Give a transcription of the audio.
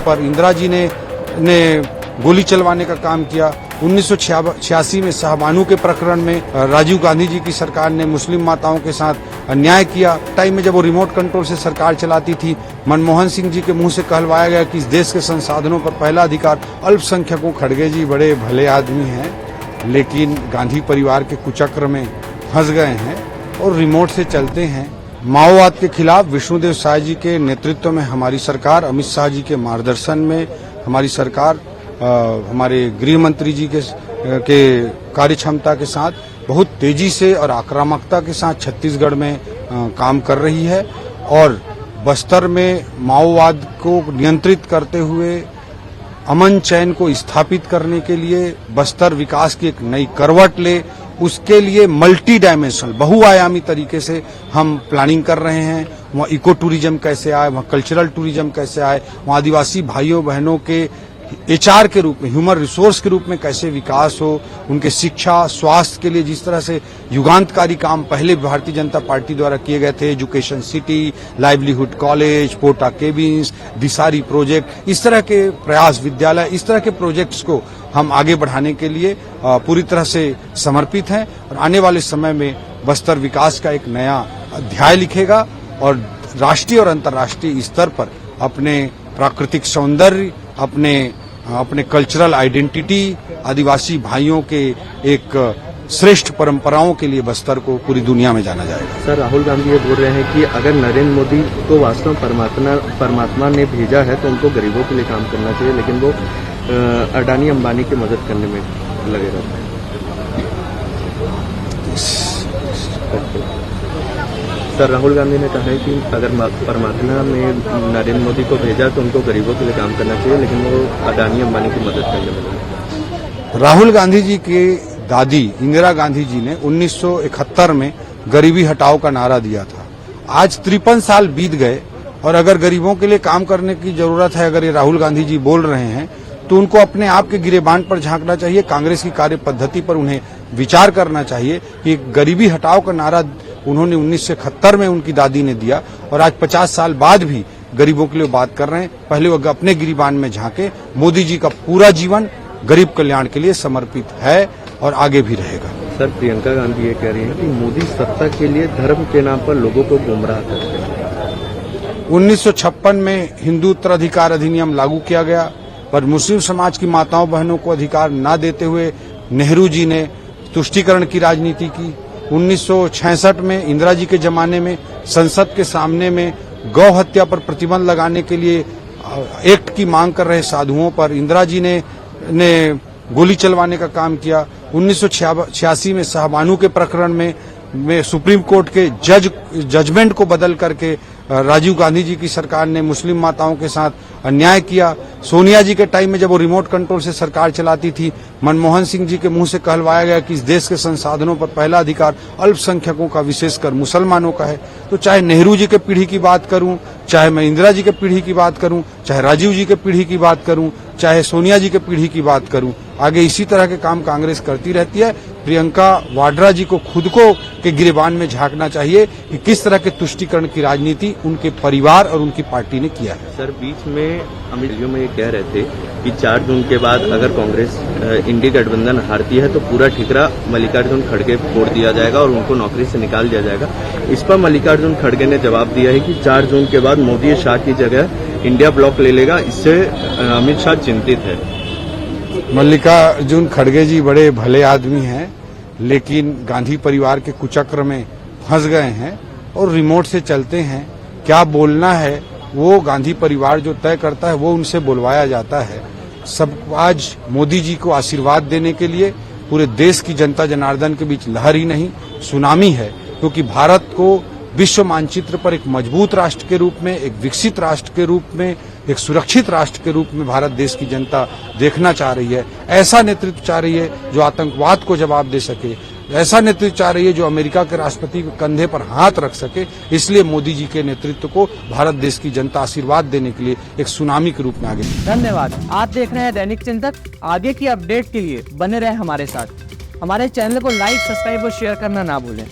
पर इंदिरा जी ने गोली चलवाने का काम किया। 1986 में शाहबानू के प्रकरण में राजीव गांधी जी की सरकार ने मुस्लिम माताओं के साथ अन्याय किया। टाइम में जब वो रिमोट कंट्रोल से सरकार चलाती थी, मनमोहन सिंह जी के मुंह से कहलवाया गया कि इस देश के संसाधनों पर पहला अधिकार अल्पसंख्यकों। खड़गे जी बड़े भले आदमी हैं, लेकिन गांधी परिवार के कुचक्र में फंस गए हैं और रिमोट से चलते हैं। माओवाद के खिलाफ विष्णुदेव साय जी के नेतृत्व में हमारी सरकार, अमित शाह जी के मार्गदर्शन में हमारी सरकार, हमारे गृह मंत्री जी के कार्य क्षमता के साथ बहुत तेजी से और आक्रामकता के साथ छत्तीसगढ़ में काम कर रही है और बस्तर में माओवाद को नियंत्रित करते हुए अमन चैन को स्थापित करने के लिए बस्तर विकास की एक नई करवट ले, उसके लिए मल्टी डायमेंशनल बहुआयामी तरीके से हम प्लानिंग कर रहे हैं। वहाँ इको टूरिज्म कैसे आए, वहाँ कल्चरल टूरिज्म कैसे आए, वहाँ आदिवासी भाइयों बहनों के एचआर के रूप में, ह्यूमन रिसोर्स के रूप में कैसे विकास हो, उनके शिक्षा स्वास्थ्य के लिए जिस तरह से युगांतकारी काम पहले भारतीय जनता पार्टी द्वारा किए गए थे, एजुकेशन सिटी, लाइवलीहुड कॉलेज, पोटा केबिन्स, दिसारी प्रोजेक्ट, इस तरह के प्रयास, विद्यालय, इस तरह के प्रोजेक्ट्स को हम आगे बढ़ाने के लिए पूरी तरह से समर्पित हैं और आने वाले समय में बस्तर विकास का एक नया अध्याय लिखेगा और राष्ट्रीय और अंतर्राष्ट्रीय स्तर पर अपने प्राकृतिक सौंदर्य, अपने कल्चरल आइडेंटिटी, आदिवासी भाइयों के एक श्रेष्ठ परंपराओं के लिए बस्तर को पूरी दुनिया में जाना जाएगा। सर, राहुल गांधी ये बोल रहे हैं कि अगर नरेंद्र मोदी को वास्तव परमात्मा ने भेजा है तो उनको गरीबों के लिए काम करना चाहिए, लेकिन वो अडानी अंबानी की मदद करने में लगे रहते हैं। सर, राहुल गांधी ने कहा है कि अगर परमात्मा ने नरेंद्र मोदी को भेजा तो उनको गरीबों के लिए काम करना चाहिए, लेकिन वो अडानी अंबानी की मदद करने में लगे। राहुल गांधी जी की दादी इंदिरा गांधी जी ने 1971 में गरीबी हटाओ का नारा दिया था। आज 53 साल बीत गए और अगर गरीबों के लिए काम करने की जरूरत है, अगर ये राहुल गांधी जी बोल रहे हैं तो उनको अपने आप के गिरेबान पर झांकना चाहिए। कांग्रेस की कार्य पद्धति पर उन्हें विचार करना चाहिए कि गरीबी हटाओ का नारा उन्होंने 1971 में उनकी दादी ने दिया और आज 50 साल बाद भी गरीबों के लिए बात कर रहे हैं। पहले वो अपने गिरेबान में झांके। मोदी जी का पूरा जीवन गरीब कल्याण के लिए समर्पित है और आगे भी रहेगा। सर, प्रियंका गांधी ये कह रही हैं कि मोदी सत्ता के लिए धर्म के नाम पर लोगों को गुमराह करते हैं। 1956 में हिंदू उत्तराधिकार अधिनियम लागू किया गया, पर मुस्लिम समाज की माताओं बहनों को अधिकार न देते हुए नेहरू जी ने तुष्टीकरण की राजनीति की। 1966 में इंदिरा जी के जमाने में संसद के सामने में गौ हत्या पर प्रतिबंध लगाने के लिए एक्ट की मांग कर रहे साधुओं पर इंदिरा जी ने गोली चलवाने का काम किया। 1986 में शाहबानू के प्रकरण में सुप्रीम कोर्ट के जजमेंट को बदल करके राजीव गांधी जी की सरकार ने मुस्लिम माताओं के साथ अन्याय किया। सोनिया जी के टाइम में जब वो रिमोट कंट्रोल से सरकार चलाती थी, मनमोहन सिंह जी के मुंह से कहलवाया गया कि इस देश के संसाधनों पर पहला अधिकार अल्पसंख्यकों का, विशेषकर मुसलमानों का है। तो चाहे नेहरू जी के पीढ़ी की बात करूं, चाहे मैं इंदिरा जी के पीढ़ी की बात करूं, चाहे राजीव जी के पीढ़ी की बात करूं, चाहे सोनिया जी के पीढ़ी की बात करूं, आगे इसी तरह के काम कांग्रेस करती रहती है। प्रियंका वाड्रा जी को खुद को के गिरेबान में झांकना चाहिए कि किस तरह के तुष्टीकरण की राजनीति उनके परिवार और उनकी पार्टी ने किया है। सर, बीच में अमित जी में ये कह रहे थे कि 4 जून के बाद अगर कांग्रेस इंडी गठबंधन हारती है तो पूरा ठिकरा मल्लिकार्जुन खड़गे फोड़ दिया जाएगा और उनको नौकरी से निकाल दिया जाएगा। इस पर मल्लिकार्जुन खड़गे ने जवाब दिया है कि 4 जून के बाद मोदी शाह की जगह इंडिया ब्लॉक ले लेगा। इससे अमित शाह चिंतित है। मल्लिकार्जुन खड़गे जी बड़े भले आदमी हैं, लेकिन गांधी परिवार के कुचक्र में फंस गए हैं और रिमोट से चलते हैं। क्या बोलना है वो गांधी परिवार जो तय करता है, वो उनसे बुलवाया जाता है। सब आज मोदी जी को आशीर्वाद देने के लिए पूरे देश की जनता जनार्दन के बीच लहर ही नहीं, सुनामी है, क्योंकि भारत को विश्व मानचित्र पर एक मजबूत राष्ट्र के रूप में, एक विकसित राष्ट्र के रूप में, एक सुरक्षित राष्ट्र के रूप में भारत देश की जनता देखना चाह रही है। ऐसा नेतृत्व चाह रही है जो आतंकवाद को जवाब दे सके, ऐसा नेतृत्व चाह रही है जो अमेरिका के राष्ट्रपति के कंधे पर हाथ रख सके। इसलिए मोदी जी के नेतृत्व को भारत देश की जनता आशीर्वाद देने के लिए एक सुनामी के रूप में आगे। धन्यवाद। आप देख रहे हैं दैनिक चिंतक। आगे की अपडेट के लिए बने रहे हमारे साथ। हमारे चैनल को लाइक, सब्सक्राइब और शेयर करना ना भूलें।